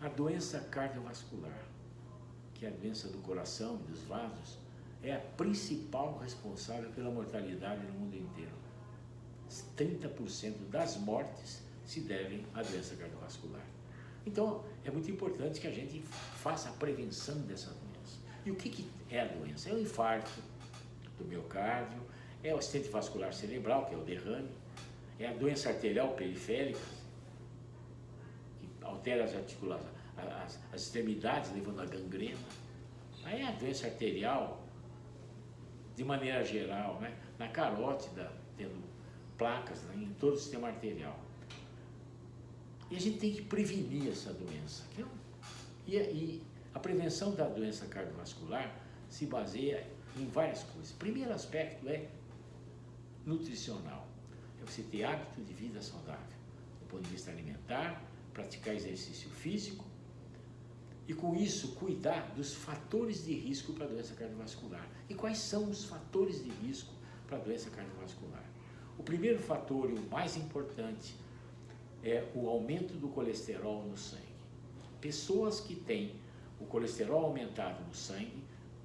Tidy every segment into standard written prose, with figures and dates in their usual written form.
A doença cardiovascular, que é a doença do coração e dos vasos, é a principal responsável pela mortalidade no mundo inteiro. 30% das mortes se devem à doença cardiovascular. Então, é muito importante que a gente faça a prevenção dessa doença. E o que é a doença? É o infarto do miocárdio, é o acidente vascular cerebral, que é o derrame, é a doença arterial periférica, que altera as articulações, as extremidades, levando à gangrena. Aí é a doença arterial, de maneira geral, né? Na carótida, tendo placas, né? Em todo o sistema arterial. E a gente tem que prevenir essa doença. E a prevenção da doença cardiovascular se baseia em várias coisas. O primeiro aspecto é nutricional. É você ter hábito de vida saudável, do ponto de vista alimentar, praticar exercício físico e, com isso, cuidar dos fatores de risco para a doença cardiovascular. E quais são os fatores de risco para a doença cardiovascular? O primeiro fator e o mais importante é o aumento do colesterol no sangue. Pessoas que têm o colesterol aumentado no sangue,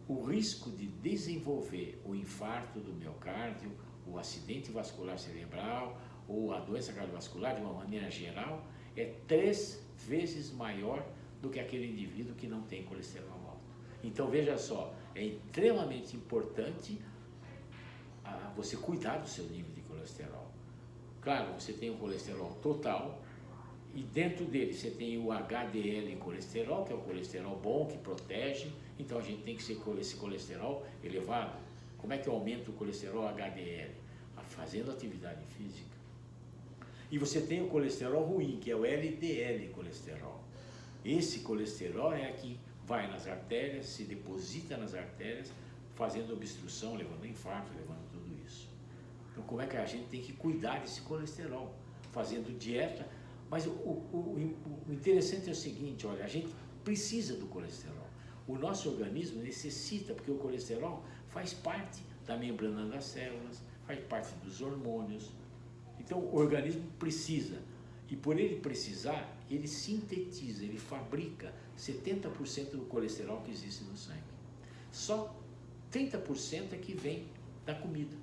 o risco de desenvolver o infarto do miocárdio, o acidente vascular cerebral ou a doença cardiovascular de uma maneira geral é 3 vezes maior do que aquele indivíduo que não tem colesterol alto. Então veja só, é extremamente importante você cuidar do seu nível de colesterol. Claro, você tem o colesterol total e dentro dele você tem o HDL colesterol, que é o colesterol bom, que protege. Então a gente tem que ser com esse colesterol elevado. Como é que eu aumento o colesterol HDL? Fazendo atividade física. E você tem o colesterol ruim, que é o LDL colesterol. Esse colesterol é que vai nas artérias, se deposita nas artérias, fazendo obstrução, levando infarto, levando tudo isso. Então como é que a gente tem que cuidar desse colesterol? Fazendo dieta. Mas o interessante é o seguinte, olha, a gente precisa do colesterol. O nosso organismo necessita, porque o colesterol faz parte da membrana das células, faz parte dos hormônios. Então o organismo precisa. E por ele precisar, ele sintetiza, ele fabrica 70% do colesterol que existe no sangue. Só 30% é que vem da comida.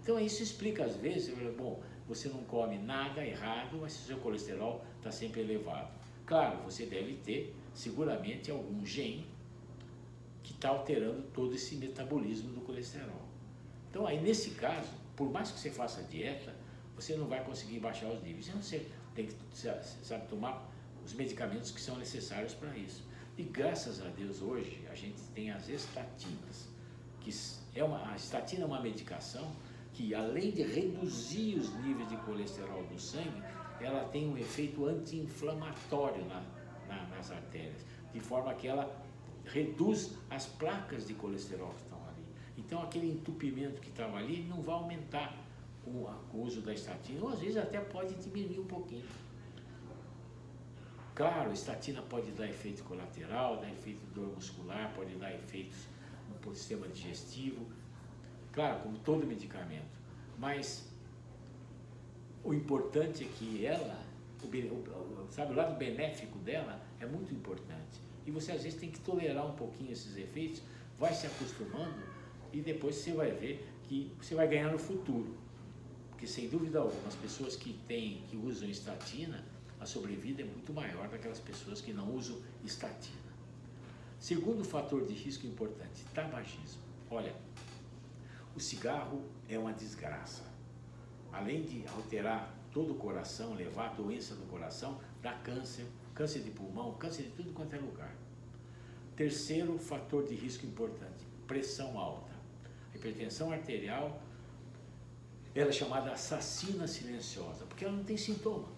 Então isso explica às vezes, bom, você não come nada errado, mas seu colesterol está sempre elevado. Claro, você deve ter seguramente algum gene que está alterando todo esse metabolismo do colesterol. Então aí nesse caso, por mais que você faça dieta, você não vai conseguir baixar os níveis. Você tem que, sabe, tomar os medicamentos que são necessários para isso. E graças a Deus hoje a gente tem as estatinas, que a estatina é uma medicação que, além de reduzir os níveis de colesterol do sangue, ela tem um efeito anti-inflamatório nas artérias, de forma que ela reduz as placas de colesterol que estão ali. Então aquele entupimento que estava ali não vai aumentar com o uso da estatina, ou às vezes até pode diminuir um pouquinho. Claro, a estatina pode dar efeito colateral, dar efeito de dor muscular, pode dar efeitos no sistema digestivo, claro, como todo medicamento, mas o importante é que ela, sabe, o lado benéfico dela é muito importante. E você às vezes tem que tolerar um pouquinho esses efeitos, vai se acostumando e depois você vai ver que você vai ganhar no futuro. Porque sem dúvida alguma, as pessoas que usam estatina, a sobrevida é muito maior daquelas pessoas que não usam estatina. Segundo fator de risco importante, tabagismo. Olha, o cigarro é uma desgraça. Além de alterar todo o coração, levar a doença do coração, dá câncer, câncer de pulmão, câncer de tudo quanto é lugar. Terceiro fator de risco importante, pressão alta. A hipertensão arterial, ela é chamada assassina silenciosa, porque ela não tem sintoma.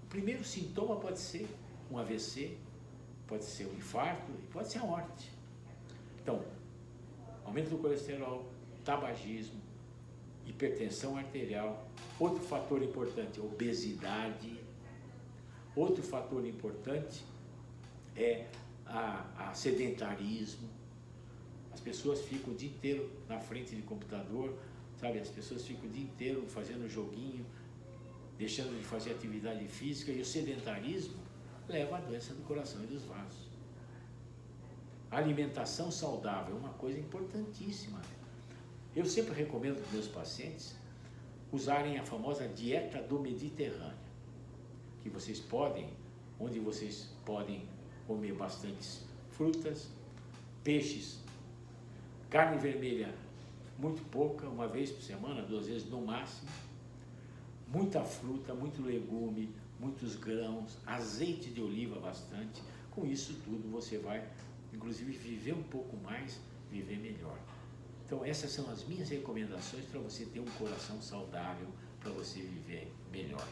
O primeiro sintoma pode ser um AVC, pode ser um infarto e pode ser a morte. Então, aumento do colesterol, tabagismo, hipertensão arterial. Outro fator importante, obesidade. Outro fator importante é a sedentarismo. As pessoas ficam o dia inteiro na frente de computador, sabe? As pessoas ficam o dia inteiro fazendo joguinho, deixando de fazer atividade física, e o sedentarismo leva à doença do coração e dos vasos. A alimentação saudável é uma coisa importantíssima. Eu sempre recomendo para os meus pacientes usarem a famosa dieta do Mediterrâneo, que vocês podem, onde vocês podem comer bastantes frutas, peixes, carne vermelha muito pouca, uma vez por semana, 2 vezes no máximo, muita fruta, muito legume, muitos grãos, azeite de oliva bastante. Com isso tudo você vai, inclusive, viver um pouco mais, viver melhor. Então essas são as minhas recomendações para você ter um coração saudável, para você viver melhor.